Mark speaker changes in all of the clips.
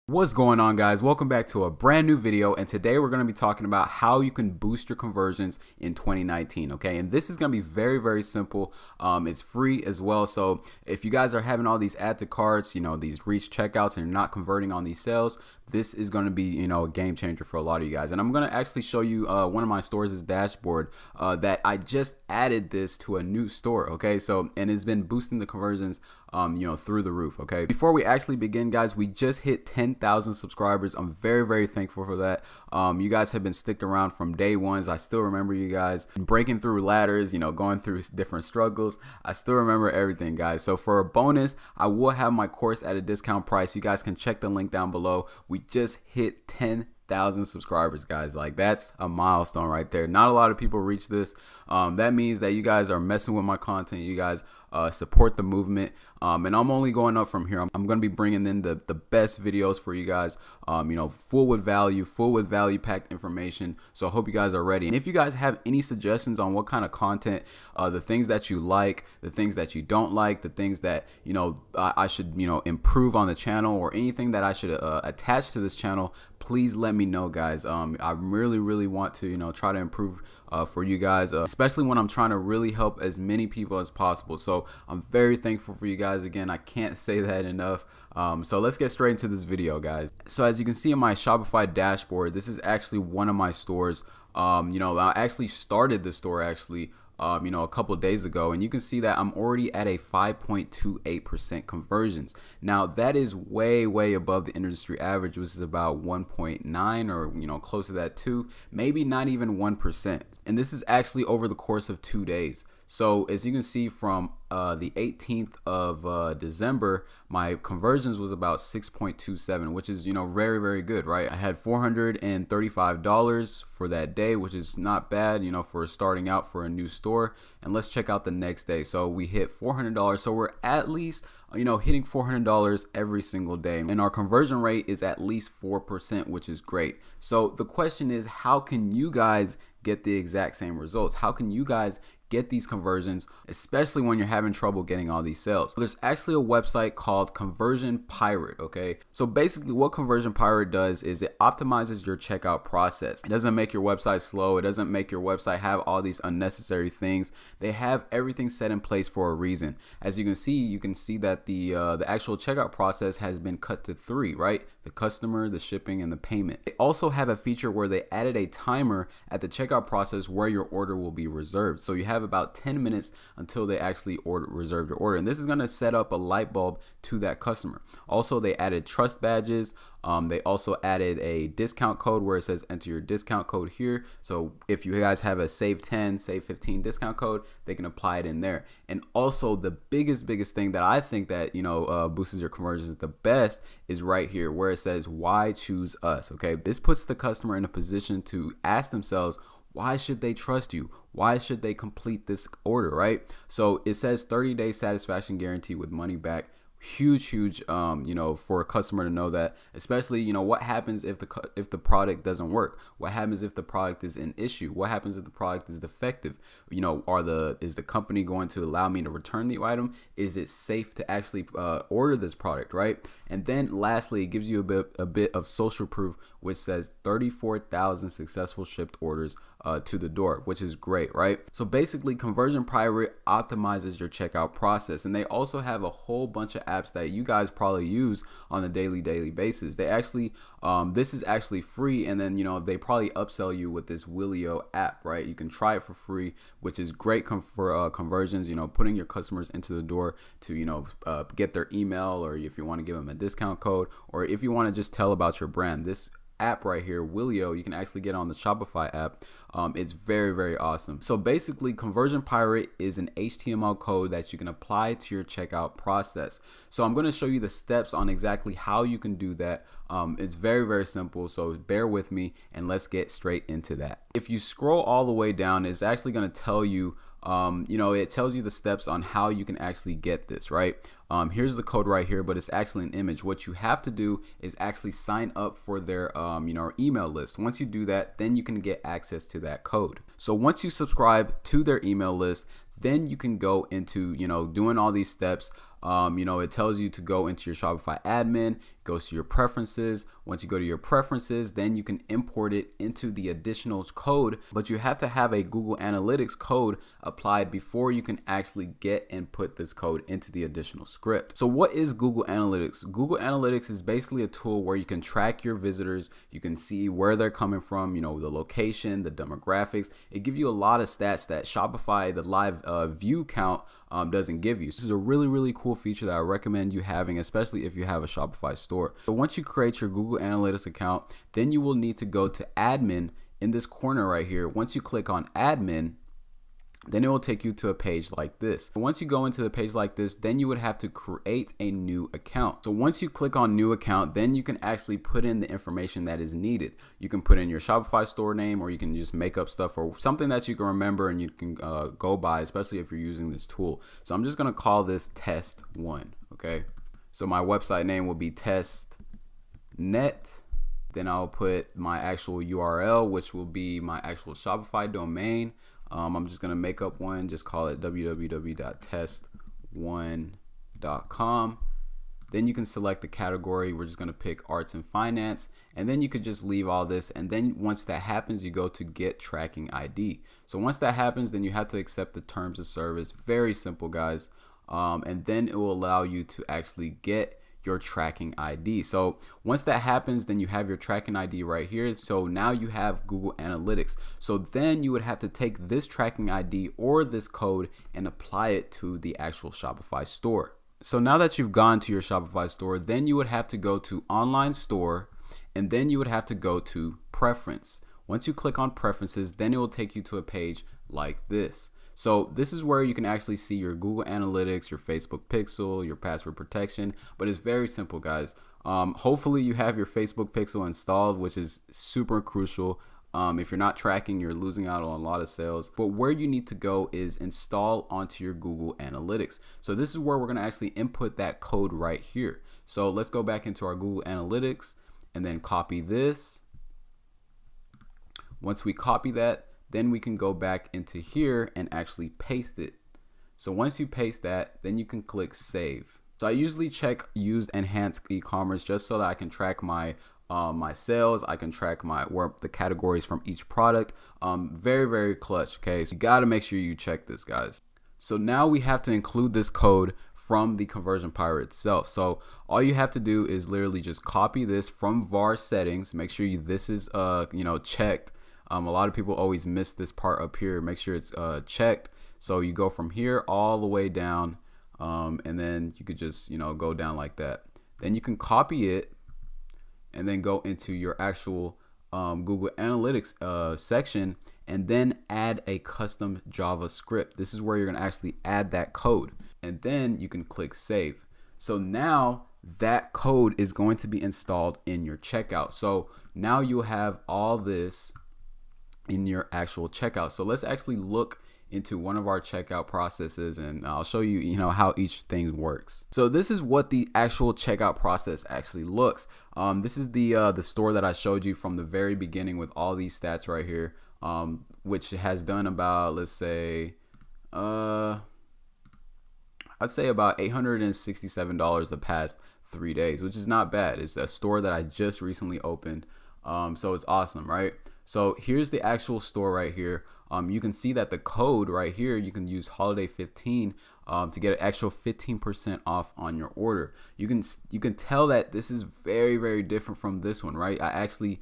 Speaker 1: What's going on, guys? Welcome back to a brand new video, and today we're going to be talking about how you can boost your conversions in 2019. Okay, and this is going to be very simple. It's free as well, so if you guys are having all these add to carts, these reach checkouts, and you're not converting on these sales, this is going to be a game changer for a lot of you guys. And I'm going to actually show you one of my stores' dashboard that I just added this to a new store. Okay, so and it's been boosting the conversions through the roof. Okay, before we actually begin, guys, we just hit 10,000 subscribers. I'm very thankful for that. You guys have been sticking around from day ones. I still remember you guys breaking through ladders, going through different struggles. I still remember everything, guys. So for a bonus, I will have my course at a discount price. You guys can check the link down below. We just hit 10,000 subscribers, guys. Like, that's a milestone right there. Not a lot of people reach this. That means that you guys are messing with my content. You guys support the movement, and I'm only going up from here. I'm going to be bringing in the best videos for you guys, full with value packed information. So I hope you guys are ready. And if you guys have any suggestions on what kind of content, the things that you like, the things that you don't like, the things that I should improve on the channel, or anything that I should attach to this channel, please let me know, guys. I really want to try to improve for you guys, especially when I'm trying to really help as many people as possible. So I'm very thankful for you guys. Again, I can't say that enough. So let's get straight into this video, guys. So as you can see in my Shopify dashboard, this is actually one of my stores. I actually started the store a couple of days ago, and you can see that I'm already at a 5.28% conversions. Now that is way above the industry average, which is about 1.9, or close to that too, maybe not even 1%. And this is actually over the course of 2 days. So as you can see from the 18th of December, my conversions was about 6.27, which is very good, right? I had $435 for that day, which is not bad, for starting out for a new store. And let's check out the next day. So we hit $400. So we're at least hitting $400 every single day, and our conversion rate is at least 4%, which is great. So the question is, how can you guys get the exact same results? How can you guys get these conversions, especially when you're having trouble getting all these sales? There's actually a website called Conversion Pirate. Okay, so basically what Conversion Pirate does is it optimizes your checkout process. It doesn't make your website slow. It doesn't make your website have all these unnecessary things. They have everything set in place for a reason. As you can see that the actual checkout process has been cut to 3, right? The customer, the shipping, and the payment. They also have a feature where they added a timer at the checkout process where your order will be reserved. So you have about 10 minutes until they actually reserve your order, and this is going to set up a light bulb to that customer. Also, they added trust badges. They also added a discount code where it says enter your discount code here. So if you guys have a save 10, save 15 discount code, they can apply it in there. And also the biggest thing that I think that boosts your conversions the best is right here where it says why choose us. Okay, this puts the customer in a position to ask themselves, why should they trust you? Why should they complete this order, right? So it says 30-day satisfaction guarantee with money back. Huge for a customer to know that, especially what happens if the product doesn't work, what happens if the product is an issue, what happens if the product is defective, is the company going to allow me to return the item? Is it safe to actually order this product, right? And then lastly, it gives you a bit of social proof, which says 34,000 successful shipped orders to the door, which is great, right? So basically, Conversion Pirate optimizes your checkout process, and they also have a whole bunch of apps that you guys probably use on a daily basis. They actually this is actually free, and then they probably upsell you with this Willio app, right? You can try it for free, which is great for conversions, putting your customers into the door to get their email, or if you want to give them a discount code, or if you want to just tell about your brand. This app right here, Willio, you can actually get on the Shopify app. It's very awesome. So basically, Conversion Pirate is an HTML code that you can apply to your checkout process. So I'm going to show you the steps on exactly how you can do that. It's very simple, so bear with me and let's get straight into that. If you scroll all the way down, it's actually going to tell you it tells you the steps on how you can actually get this, right? Here's the code right here, but it's actually an image. What you have to do is actually sign up for their email list. Once you do that, then you can get access to that code. So once you subscribe to their email list, then you can go into doing all these steps It tells you to go into your Shopify admin, goes to your preferences. Once you go to your preferences, then you can import it into the additional code, but you have to have a Google Analytics code applied before you can actually get and put this code into the additional script. So what is Google Analytics? Google Analytics is basically a tool where you can track your visitors. You can see where they're coming from, the location, the demographics. It gives you a lot of stats that Shopify, the live view count, doesn't give you. This is a really, really cool feature that I recommend you having, especially if you have a Shopify store. So once you create your Google Analytics account, then you will need to go to admin in this corner right here. Once you click on admin, then it will take you to a page like this. Once you go into the page like this, then you would have to create a new account. So once you click on new account, then you can actually put in the information that is needed. You can put in your Shopify store name, or you can just make up stuff or something that you can remember and you can go by, especially if you're using this tool. So I'm just gonna call this test one, okay? So my website name will be test.net. Then I'll put my actual URL, which will be my actual Shopify domain. I'm just going to make up one, just call it www.test1.com. Then you can select the category. We're just going to pick arts and finance, and then you could just leave all this. And then once that happens, you go to get tracking ID. So once that happens, then you have to accept the terms of service. Very simple, guys. And then it will allow you to actually get your tracking ID. So once that happens, then you have your tracking ID right here. So now you have Google Analytics. So then you would have to take this tracking ID or this code and apply it to the actual Shopify store. So now that you've gone to your Shopify store, then you would have to go to online store, and then you would have to go to preference. Once you click on preferences, then it will take you to a page like this. So this is where you can actually see your Google Analytics, your Facebook Pixel, your password protection, but it's very simple, guys. Hopefully you have your Facebook Pixel installed, which is super crucial. If you're not tracking, you're losing out on a lot of sales. But where you need to go is install onto your Google Analytics. So this is where we're gonna actually input that code right here. So let's go back into our Google Analytics and then copy this. Once we copy that, then we can go back into here and actually paste it. So once you paste that, then you can click save. So I usually check used enhanced e-commerce just so that I can track my my sales. I can track where the categories from each product. Very, very clutch. Okay, so you got to make sure you check this, guys. So now we have to include this code from the conversion pirate itself. So all you have to do is literally just copy this from var settings. Make sure this is checked. A lot of people always miss this part up here. Make sure it's checked. So you go from here all the way down, and then you could just go down like that. Then you can copy it and then go into your actual Google Analytics section, and then add a custom JavaScript. This is where you're gonna actually add that code, and then you can click save. So now that code is going to be installed in your checkout. So now you have all this in your actual checkout. So let's actually look into one of our checkout processes, and I'll show you, how each thing works. So this is what the actual checkout process actually looks. This is the store that I showed you from the very beginning with all these stats right here, which has done about, let's say, I'd say about $867 the past 3 days, which is not bad. It's a store that I just recently opened. So it's awesome, right? So here's the actual store right here. You can see that the code right here, you can use holiday 15 to get an actual 15% off on your order. You can tell that this is very, very different from this one, right? I actually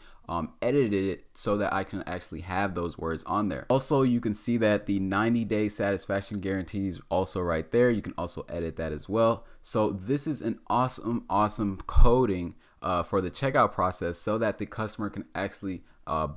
Speaker 1: edited it so that I can actually have those words on there. Also, you can see that the 90-day satisfaction guarantee is also right there. You can also edit that as well. So this is an awesome coding for the checkout process so that the customer can actually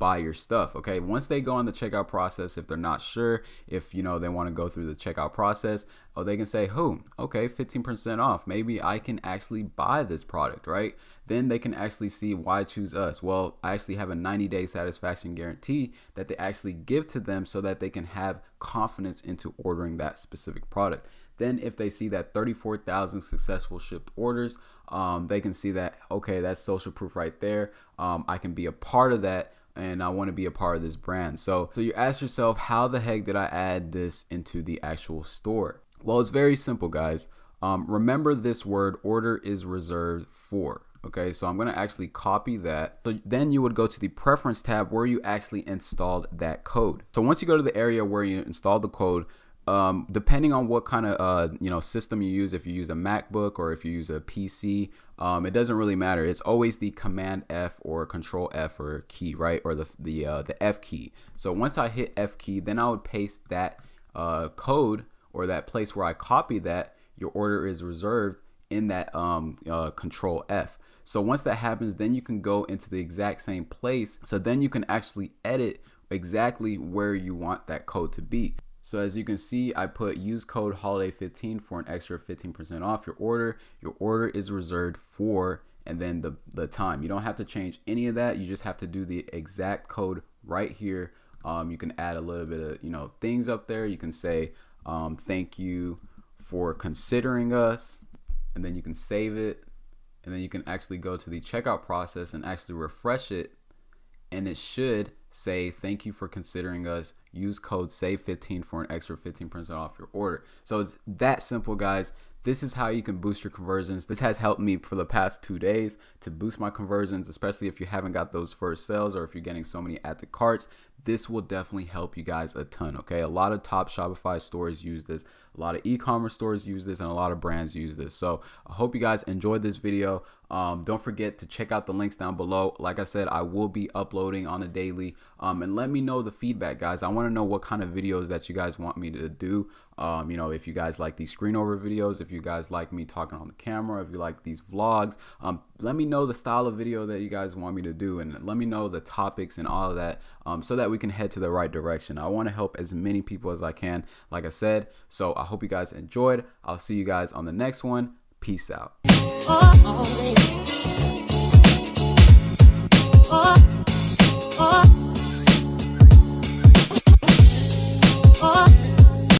Speaker 1: buy your stuff. Okay, once they go on the checkout process, if they're not sure if they want to go through the checkout process, they can say, okay, 15% off, maybe I can actually buy this product, right? Then they can actually see, why choose us? Well, I actually have a 90-day satisfaction guarantee that they actually give to them so that they can have confidence into ordering that specific product. Then if they see that 34,000 successful shipped orders, they can see that, okay, that's social proof right there. I can be a part of that, and I want to be a part of this brand. So you ask yourself, how the heck did I add this into the actual store? Well, it's very simple, guys. Remember this word, order is reserved for. Okay, so I'm going to actually copy that. So then you would go to the preference tab where you actually installed that code. So once you go to the area where you installed the code, depending on what kind of system you use, if you use a MacBook or if you use a PC, it doesn't really matter. It's always the Command F or Control F or key, right? Or the F key. So once I hit F key, then I would paste that code or that place where I copied that. Your order is reserved in that Control F. So once that happens, then you can go into the exact same place. So then you can actually edit exactly where you want that code to be. So as you can see, I put use code holiday15 for an extra 15% off your order. Your order is reserved for, and then the time. You don't have to change any of that. You just have to do the exact code right here. You can add a little bit of things up there. You can say thank you for considering us, and then you can save it, and then you can actually go to the checkout process and actually refresh it, and it should say thank you for considering us, use code SAVE15 for an extra 15% off your order. So it's that simple, guys. This is how you can boost your conversions. This has helped me for the past 2 days to boost my conversions, especially if you haven't got those first sales or if you're getting so many add to carts. This will definitely help you guys a ton, okay? A lot of top Shopify stores use this, a lot of e-commerce stores use this, and a lot of brands use this. So I hope you guys enjoyed this video. Don't forget to check out the links down below. Like I said, I will be uploading on a daily, and let me know the feedback, guys. I want to know what kind of videos that you guys want me to do. If you guys like these screen over videos, if you guys like me talking on the camera, if you like these vlogs, let me know the style of video that you guys want me to do, and let me know the topics and all of that, so that we can head to the right direction. I want to help as many people as I can, like I said. So I hope you guys enjoyed. I'll see you guys on the next one. Peace out.